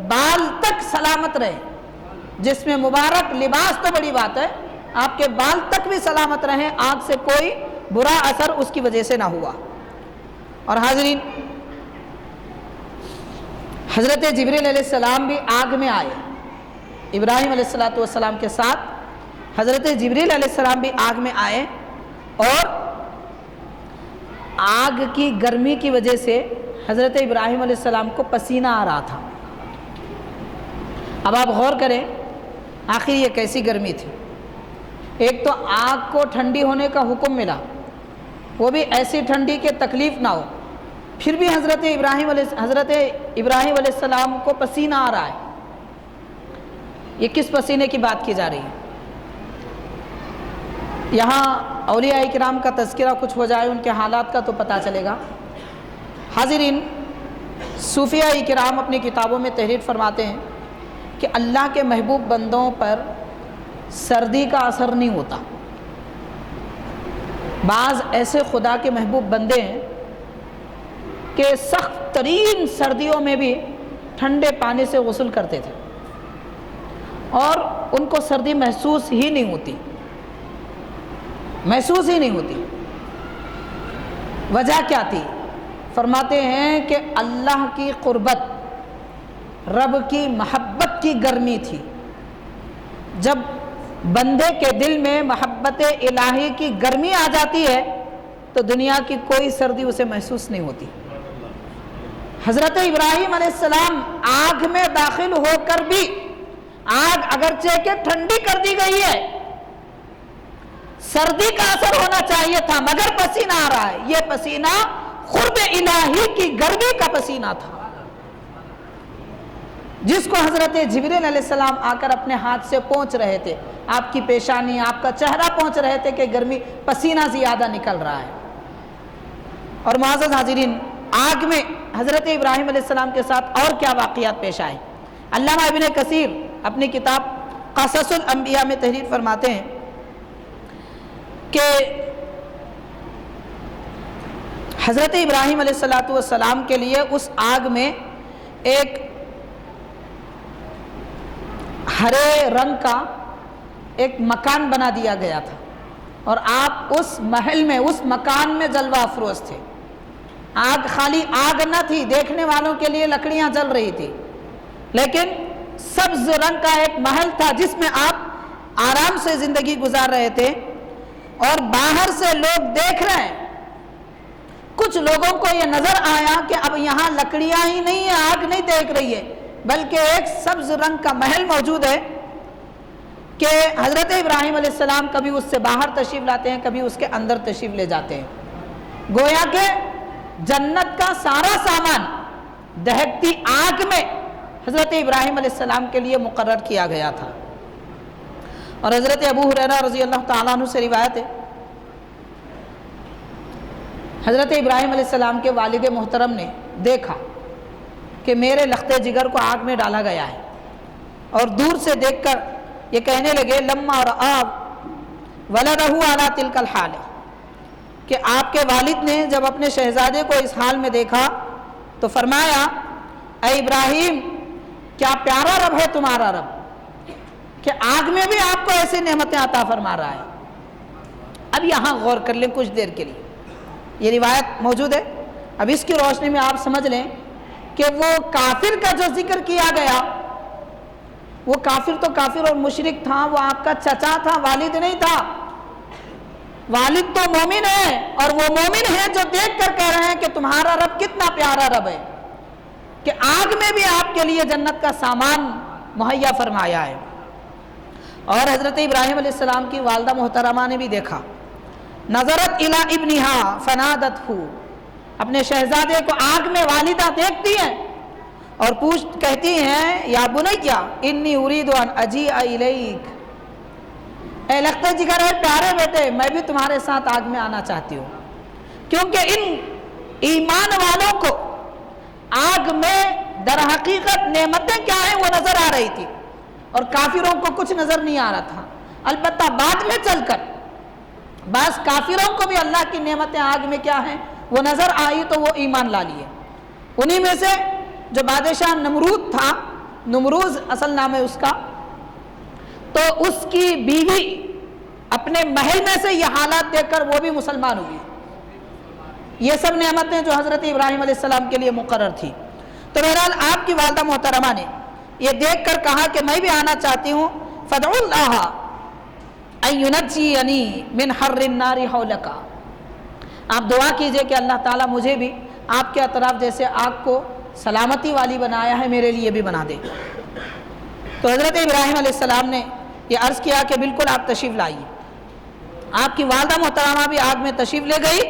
بال تک سلامت رہے، جس میں مبارک لباس تو بڑی بات ہے، آپ کے بال تک بھی سلامت رہیں، آگ سے کوئی برا اثر اس کی وجہ سے نہ ہوا۔ اور حاضرین، حضرت جبریل علیہ السلام بھی آگ میں آئے، ابراہیم علیہ السلام کے ساتھ حضرت جبریل علیہ السلام بھی آگ میں آئے، اور آگ کی گرمی کی وجہ سے حضرت ابراہیم علیہ السلام کو پسینہ آ رہا تھا۔ اب آپ غور کریں، آخر یہ کیسی گرمی تھی؟ ایک تو آگ کو ٹھنڈی ہونے کا حکم ملا، وہ بھی ایسی ٹھنڈی کہ تکلیف نہ ہو، پھر بھی حضرت ابراہیم علیہ السلام کو پسینہ آ رہا ہے۔ یہ کس پسینے کی بات کی جا رہی ہے؟ یہاں اولیاء کرام کا تذکرہ کچھ ہو جائے، ان کے حالات کا تو پتہ چلے گا۔ حاضرین، صوفیاء کرام اپنی کتابوں میں تحریر فرماتے ہیں کہ اللہ کے محبوب بندوں پر سردی کا اثر نہیں ہوتا۔ بعض ایسے خدا کے محبوب بندے ہیں کہ سخت ترین سردیوں میں بھی ٹھنڈے پانی سے غسل کرتے تھے اور ان کو سردی محسوس ہی نہیں ہوتی، وجہ کیا تھی؟ فرماتے ہیں کہ اللہ کی قربت، رب کی محبت کی گرمی تھی۔ جب بندے کے دل میں محبت الہی کی گرمی آ جاتی ہے تو دنیا کی کوئی سردی اسے محسوس نہیں ہوتی۔ حضرت ابراہیم علیہ السلام آگ میں داخل ہو کر بھی، آگ اگرچہ کہ ٹھنڈی کر دی گئی ہے، سردی کا اثر ہونا چاہیے تھا، مگر پسینہ آ رہا ہے۔ یہ پسینہ قرب الہی کی گرمی کا پسینہ تھا، جس کو حضرت جبریل علیہ السلام آ کر اپنے ہاتھ سے پونچھ رہے تھے، آپ کی پیشانی، آپ کا چہرہ پونچھ رہے تھے کہ گرمی، پسینہ زیادہ نکل رہا ہے۔ اور معزز حاضرین، آگ میں حضرت ابراہیم علیہ السلام کے ساتھ اور کیا واقعات پیش آئے؟ علامہ ابن کثیر اپنی کتاب قصص الانبیاء میں تحریر فرماتے ہیں کہ حضرت ابراہیم علیہ السلام کے لیے اس آگ میں ایک ہرے رنگ کا ایک مکان بنا دیا گیا تھا، اور آپ اس محل میں، اس مکان میں جلوہ افروز تھے۔ آگ خالی آگ نہ تھی، دیکھنے والوں کے لیے لکڑیاں جل رہی تھی، لیکن سبز رنگ کا ایک محل تھا جس میں آپ آرام سے زندگی گزار رہے تھے، اور باہر سے لوگ دیکھ رہے ہیں۔ کچھ لوگوں کو یہ نظر آیا کہ اب یہاں لکڑیاں ہی نہیں ہیں، آگ نہیں دیکھ رہی ہے، بلکہ ایک سبز رنگ کا محل موجود ہے کہ حضرت ابراہیم علیہ السلام کبھی اس سے باہر تشریف لاتے ہیں، کبھی اس کے اندر تشریف لے جاتے ہیں۔ گویا کہ جنت کا سارا سامان دہکتی آگ میں حضرت ابراہیم علیہ السلام کے لیے مقرر کیا گیا تھا۔ اور حضرت ابو ہریرہ رضی اللہ تعالیٰ عنہ سے روایت ہے، حضرت ابراہیم علیہ السلام کے والد محترم نے دیکھا کہ میرے لخت جگر کو آگ میں ڈالا گیا ہے، اور دور سے دیکھ کر یہ کہنے لگے لما رآ ولدہ علی تلک الحال، کہ آپ کے والد نے جب اپنے شہزادے کو اس حال میں دیکھا تو فرمایا اے ابراہیم، کیا پیارا رب ہے تمہارا رب کہ آگ میں بھی آپ کو ایسی نعمتیں عطا فرما رہا ہے۔ اب یہاں غور کر لیں کچھ دیر کے لیے، یہ روایت موجود ہے، اب اس کی روشنی میں آپ سمجھ لیں کہ وہ کافر کا جو ذکر کیا گیا، وہ کافر تو کافر اور مشرک تھا، وہ آپ کا چچا تھا، والد نہیں تھا۔ والد تو مومن ہے، اور وہ مومن ہے جو دیکھ کر کہہ رہے ہیں کہ تمہارا رب کتنا پیارا رب ہے کہ آگ میں بھی آپ کے لیے جنت کا سامان مہیا فرمایا ہے۔ اور حضرت ابراہیم علیہ السلام کی والدہ محترمہ نے بھی دیکھا، نظرت الی ابنہا فنادتہ، اپنے شہزادے کو آگ میں والدہ دیکھتی ہیں اور کہتی ہیں یا بنیا انی ارید ان اجیء الیک، اے لخت جگر ہے پیارے بیٹے، میں بھی تمہارے ساتھ آگ میں آنا چاہتی ہوں، کیونکہ ان ایمان والوں کو آگ میں در حقیقت نعمتیں کیا ہیں وہ نظر آ رہی تھی، اور کافروں کو کچھ نظر نہیں آ رہا تھا۔ البتہ بعد میں چل کر بعض کافروں کو بھی اللہ کی نعمتیں آگ میں کیا ہیں وہ نظر آئی، تو وہ ایمان لا لیے۔ انہی میں سے جو بادشاہ نمرود تھا، نمروز اصل نام ہے اس کا، تو اس کی بیوی اپنے محل میں سے یہ حالات دیکھ کر وہ بھی مسلمان ہوئی۔ یہ سب نعمتیں جو حضرت ابراہیم علیہ السلام کے لیے مقرر تھی۔ تو بہرحال آپ کی والدہ محترمہ نے یہ دیکھ کر کہا کہ میں بھی آنا چاہتی ہوں، فَادْعُوا اللَّهَ أَن يُنَجِّيَنِي مِنْ حَرِّ النَّارِ حَوْلَكَ، آپ دعا کیجئے کہ اللہ تعالیٰ مجھے بھی آپ کے اطراف جیسے آگ کو سلامتی والی بنایا ہے میرے لیے بھی بنا دے۔ تو حضرت ابراہیم علیہ السلام نے یہ عرض کیا کہ بالکل آپ تشریف لائیے۔ آپ کی والدہ محترمہ بھی آگ میں تشریف لے گئی،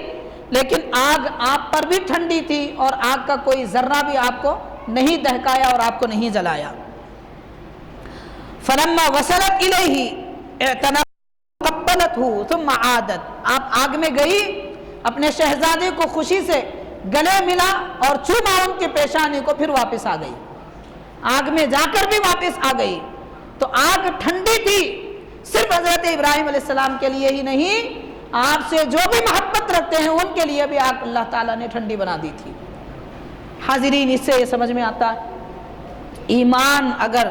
لیکن آگ آپ پر بھی ٹھنڈی تھی اور آگ کا کوئی ذرہ بھی آپ کو نہیں دہکایا اور آپ کو نہیں جلایا۔ فلما وصلت الیہ اعتنقت قبلتہ ثم عادت، آپ آگ میں گئی، اپنے شہزادے کو خوشی سے گلے ملا اور چوما ان کے پیشانی کو، پھر واپس آ گئی۔ آگ میں جا کر بھی واپس آ گئی۔ تو آگ ٹھنڈی تھی، صرف حضرت ابراہیم علیہ السلام کے لیے ہی نہیں، آپ سے جو بھی محبت رکھتے ہیں ان کے لیے بھی آگ اللہ تعالیٰ نے ٹھنڈی بنا دی تھی۔ حاضرین، اس سے یہ سمجھ میں آتا ہے ایمان اگر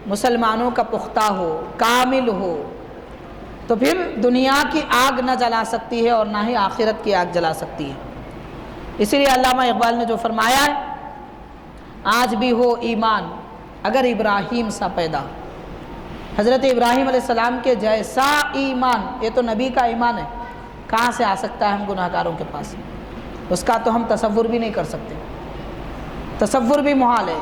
مسلمانوں کا پختہ ہو، کامل ہو، تو پھر دنیا کی آگ نہ جلا سکتی ہے اور نہ ہی آخرت کی آگ جلا سکتی ہے۔ اسی لیے علامہ اقبال نے جو فرمایا ہے، آج بھی ہو ایمان اگر ابراہیم سا پیدا، حضرت ابراہیم علیہ السلام کے جیسا ایمان، یہ تو نبی کا ایمان ہے، کہاں سے آ سکتا ہے ہم گناہ گاروں کے پاس؟ اس کا تو ہم تصور بھی نہیں کر سکتے، تصور بھی محال ہے۔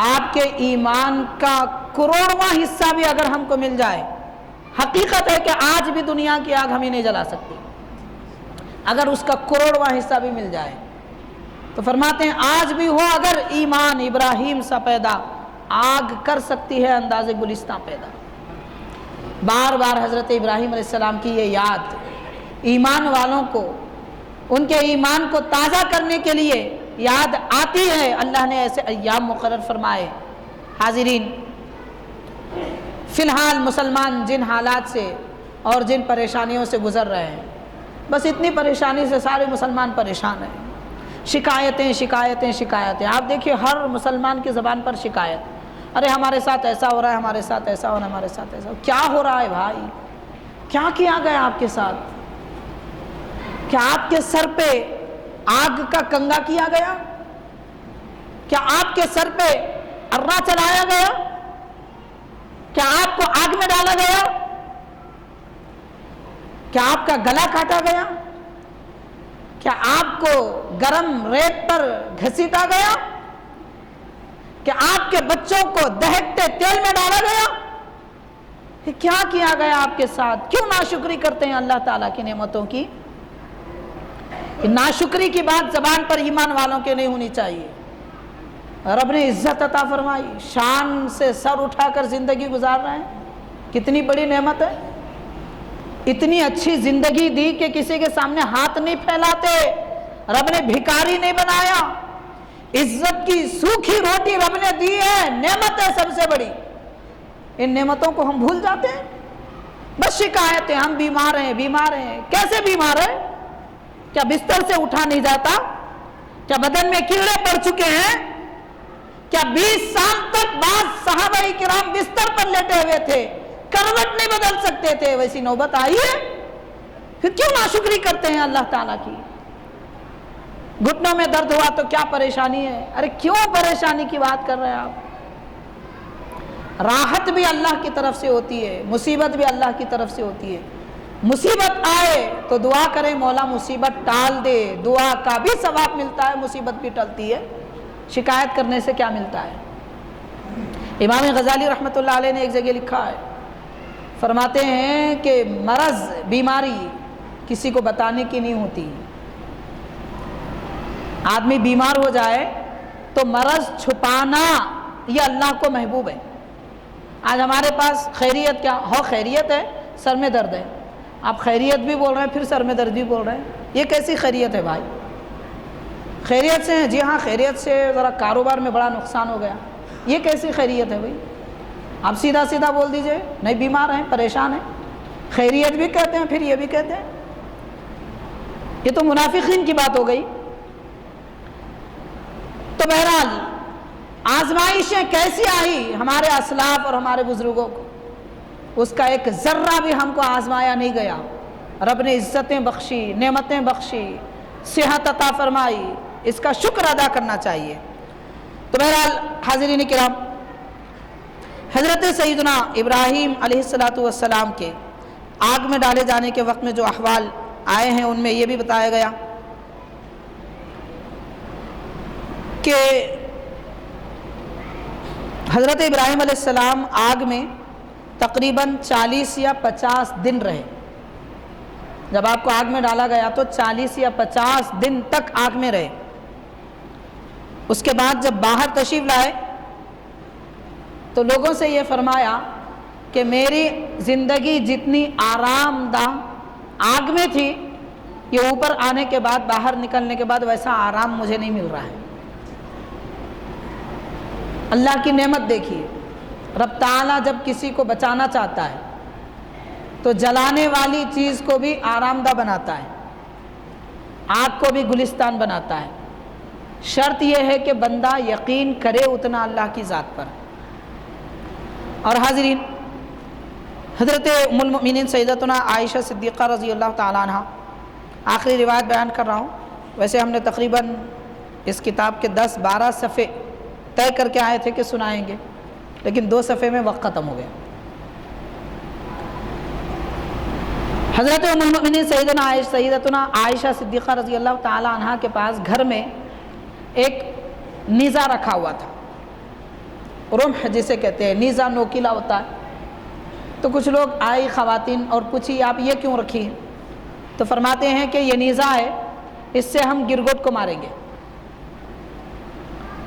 آپ کے ایمان کا کروڑواں حصہ بھی اگر ہم کو مل جائے، حقیقت ہے کہ آج بھی دنیا کی آگ ہمیں نہیں جلا سکتی، اگر اس کا کروڑواں حصہ بھی مل جائے۔ تو فرماتے ہیں آج بھی ہو اگر ایمان ابراہیم سا پیدا، آگ کر سکتی ہے انداز گلستاں پیدا۔ بار بار حضرت ابراہیم علیہ السلام کی یہ یاد ایمان والوں کو ان کے ایمان کو تازہ کرنے کے لیے یاد آتی ہے۔ اللہ نے ایسے ایام مقرر فرمائے۔ حاضرین، فی الحال مسلمان جن حالات سے اور جن پریشانیوں سے گزر رہے ہیں، بس اتنی پریشانی سے سارے مسلمان پریشان ہیں۔ شکایتیں شکایتیں شکایتیں، آپ دیکھیے ہر مسلمان کی زبان پر شکایت، ارے ہمارے ساتھ ایسا ہو رہا ہے، ہمارے ساتھ ایسا ہو رہا ہے، ہمارے ساتھ ایسا ہو۔ کیا ہو رہا ہے بھائی؟ کیا کیا گیا آپ کے ساتھ؟ کیا آپ کے سر پہ آگ کا کنگا کیا گیا؟ کیا آپ کے سر پہ ارا چلایا گیا؟ کیا آپ کو آگ میں ڈالا گیا؟ کیا آپ کا گلا کاٹا گیا؟ کیا آپ کو گرم ریت پر گھسیٹا گیا؟ کیا آپ کے بچوں کو دہکتے تیل میں ڈالا گیا؟ کیا کیا گیا آپ کے ساتھ؟ کیوں ناشکری کرتے ہیں اللہ تعالیٰ کی نعمتوں کی؟ ناشکری کی بات زبان پر ایمان والوں کے نہیں ہونی چاہیے۔ رب نے عزت عطا فرمائی، شان سے سر اٹھا کر زندگی گزار رہے ہیں، کتنی بڑی نعمت ہے۔ اتنی اچھی زندگی دی کہ کسی کے سامنے ہاتھ نہیں پھیلاتے، رب نے بھکاری نہیں بنایا۔ عزت کی سوکھی روٹی رب نے دی ہے، نعمت ہے سب سے بڑی۔ ان نعمتوں کو ہم بھول جاتے ہیں، بس شکایتیں، ہم بیمار ہیں بیمار ہیں۔ کیسے بیمار ہیں؟ کیا بستر سے اٹھا نہیں جاتا؟ کیا بدن میں کیڑے پڑ چکے ہیں؟ کیا 20 سال تک بعض صحابہ کرام بستر پر لیٹے ہوئے تھے، کروٹ نہیں بدل سکتے تھے؟ ویسی نوبت آئی ہے؟ پھر کیوں ناشکری کرتے ہیں اللہ تعالیٰ کی؟ گھٹنوں میں درد ہوا تو کیا پریشانی ہے؟ ارے کیوں پریشانی کی بات کر رہے ہیں آپ؟ راحت بھی اللہ کی طرف سے ہوتی ہے، مصیبت بھی اللہ کی طرف سے ہوتی ہے۔ مصیبت آئے تو دعا کریں مولا مصیبت ٹال دے، دعا کا بھی ثواب ملتا ہے، مصیبت بھی ٹلتی ہے۔ شکایت کرنے سے کیا ملتا ہے؟ امام غزالی رحمۃ اللہ علیہ نے ایک جگہ لکھا ہے، فرماتے ہیں کہ مرض، بیماری کسی کو بتانے کی نہیں ہوتی۔ آدمی بیمار ہو جائے تو مرض چھپانا یہ اللہ کو محبوب ہے۔ آج ہمارے پاس خیریت کیا ہو؟ خیریت ہے، سر میں درد ہے۔ آپ خیریت بھی بول رہے ہیں، پھر سر میں درد بھی بول رہے ہیں، یہ کیسی خیریت ہے بھائی؟ خیریت سے ہیں؟ جی ہاں خیریت سے، ذرا کاروبار میں بڑا نقصان ہو گیا، یہ کیسی خیریت ہے بھائی؟ آپ سیدھا سیدھا بول دیجئے نہیں بیمار ہیں، پریشان ہیں، خیریت بھی کہتے ہیں پھر یہ بھی کہتے ہیں، یہ تو منافقین کی بات ہو گئی۔ تو بہرحال آزمائشیں کیسی آئی ہمارے اسلاف اور ہمارے بزرگوں کو، اس کا ایک ذرہ بھی ہم کو آزمایا نہیں گیا۔ رب نے عزتیں بخشی، نعمتیں بخشی، صحت عطا فرمائی، اس کا شکر ادا کرنا چاہیے۔ تو بہرحال حاضرین کرام، حضرت سیدنا ابراہیم علیہ السلام کے آگ میں ڈالے جانے کے وقت میں جو احوال آئے ہیں ان میں یہ بھی بتایا گیا کہ حضرت ابراہیم علیہ السلام آگ میں تقریباً 40 یا 50 دن رہے۔ جب آپ کو آگ میں ڈالا گیا تو 40 یا 50 دن تک آگ میں رہے۔ اس کے بعد جب باہر تشریف لائے تو لوگوں سے یہ فرمایا کہ میری زندگی جتنی آرام دہ آگ میں تھی، یہ اوپر آنے کے بعد، باہر نکلنے کے بعد ویسا آرام مجھے نہیں مل رہا ہے۔ اللہ کی نعمت دیکھیے، رب تعالیٰ جب کسی کو بچانا چاہتا ہے تو جلانے والی چیز کو بھی آرام دہ بناتا ہے، آگ کو بھی گلستان بناتا ہے۔ شرط یہ ہے کہ بندہ یقین کرے اتنا اللہ کی ذات پر۔ اور حاضرین، حضرت ام المؤمنین سیدتنا عائشہ صدیقہ رضی اللہ تعالیٰ عنہ، آخری روایت بیان کر رہا ہوں۔ ویسے ہم نے تقریباً اس کتاب کے 10-12 صفحے طے کر کے آئے تھے کہ سنائیں گے، لیکن 2 صفحے میں وقت ختم ہو گیا۔ حضرت ام المؤمنین سیدتنا عائشہ صدیقہ رضی اللہ تعالیٰ عنہ کے پاس گھر میں ایک نیزہ رکھا ہوا تھا، رمح جسے کہتے ہیں، نیزہ نوکیلا ہوتا ہے۔ تو کچھ لوگ آئی خواتین اور پوچھی آپ یہ کیوں رکھی ہے؟ تو فرماتے ہیں کہ یہ نیزہ ہے، اس سے ہم گرگٹ کو ماریں گے۔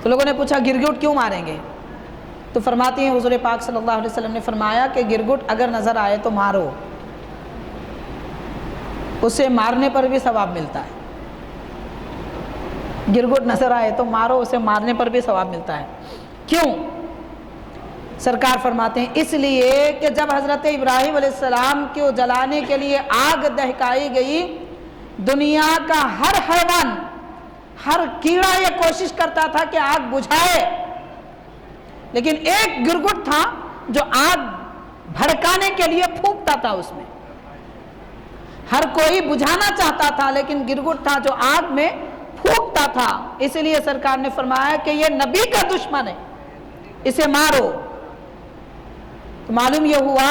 تو لوگوں نے پوچھا گرگٹ کیوں ماریں گے؟ تو فرماتی ہیں حضور پاک صلی اللہ علیہ وسلم نے فرمایا کہ گرگٹ اگر نظر آئے تو مارو، اسے مارنے پر بھی ثواب ملتا ہے۔ گرگٹ نظر آئے تو مارو، اسے مارنے پر بھی ثواب ملتا ہے۔ کیوں؟ سرکار فرماتے ہیں اس لیے کہ جب حضرت ابراہیم علیہ السلام کو جلانے کے لیے آگ دہکائی گئی، دنیا کا ہر حیوان، ہر کیڑا یہ کوشش کرتا تھا کہ آگ بجھائے، لیکن ایک گرگٹ تھا جو آگ بھڑکانے کے لیے پھونکتا تھا اس میں۔ ہر کوئی بجھانا چاہتا تھا لیکن گرگٹ تھا جو آگ میں پھونکتا تھا۔ اس لیے سرکار نے فرمایا کہ یہ نبی کا دشمن ہے، اسے مارو۔ تو معلوم یہ ہوا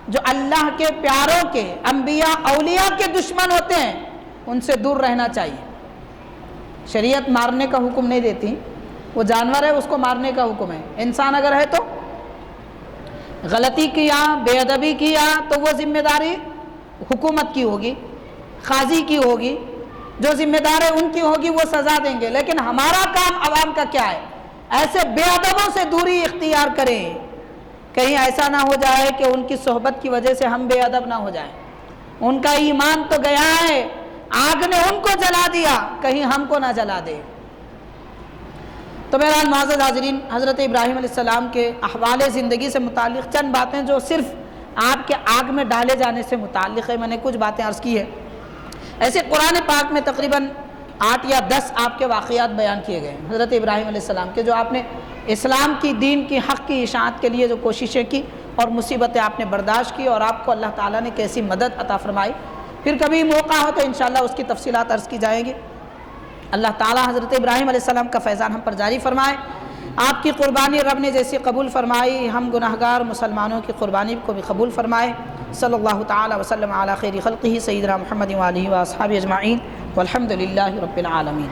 جو اللہ کے پیاروں کے، انبیاء اولیاء کے دشمن ہوتے ہیں ان سے دور رہنا چاہیے۔ شریعت مارنے کا حکم نہیں دیتی، وہ جانور ہے اس کو مارنے کا حکم ہے۔ انسان اگر ہے تو غلطی کیا، بے ادبی کیا تو وہ ذمہ داری حکومت کی ہوگی، قاضی کی ہوگی، جو ذمہ دار ہے ان کی ہوگی، وہ سزا دیں گے۔ لیکن ہمارا کام عوام کا کیا ہے؟ ایسے بے ادبوں سے دوری اختیار کریں، کہیں ایسا نہ ہو جائے کہ ان کی صحبت کی وجہ سے ہم بے ادب نہ ہو جائیں۔ ان کا ایمان تو گیا ہے، آگ نے ان کو جلا دیا، کہیں ہم کو نہ جلا دے۔ تو بہرحال معزز حاضرین، حضرت ابراہیم علیہ السلام کے احوال زندگی سے متعلق چند باتیں جو صرف آپ کے آگ میں ڈالے جانے سے متعلق ہے، میں نے کچھ باتیں عرض کی ہے۔ ایسے قرآن پاک میں تقریباً 8 یا 10 آپ کے واقعات بیان کیے گئے ہیں حضرت ابراہیم علیہ السلام کے، جو آپ نے اسلام کی، دین کی، حق کی اشاعت کے لیے جو کوششیں کی اور مصیبتیں آپ نے برداشت کی، اور آپ کو اللہ تعالیٰ نے کیسی مدد عطا فرمائی۔ پھر کبھی موقع ہو تو انشاءاللہ اس کی تفصیلات عرض کی جائیں گی۔ اللہ تعالیٰ حضرت ابراہیم علیہ السلام کا فیضان ہم پر جاری فرمائے۔ آپ کی قربانی رب نے جیسی قبول فرمائی، ہم گناہگار مسلمانوں کی قربانی کو بھی قبول فرمائے۔ صلی اللہ تعالیٰ وسلم علی خیر خلقہ سیدنا محمد وآلہ واصحابہ اجمعین والحمد للہ رب العالمین۔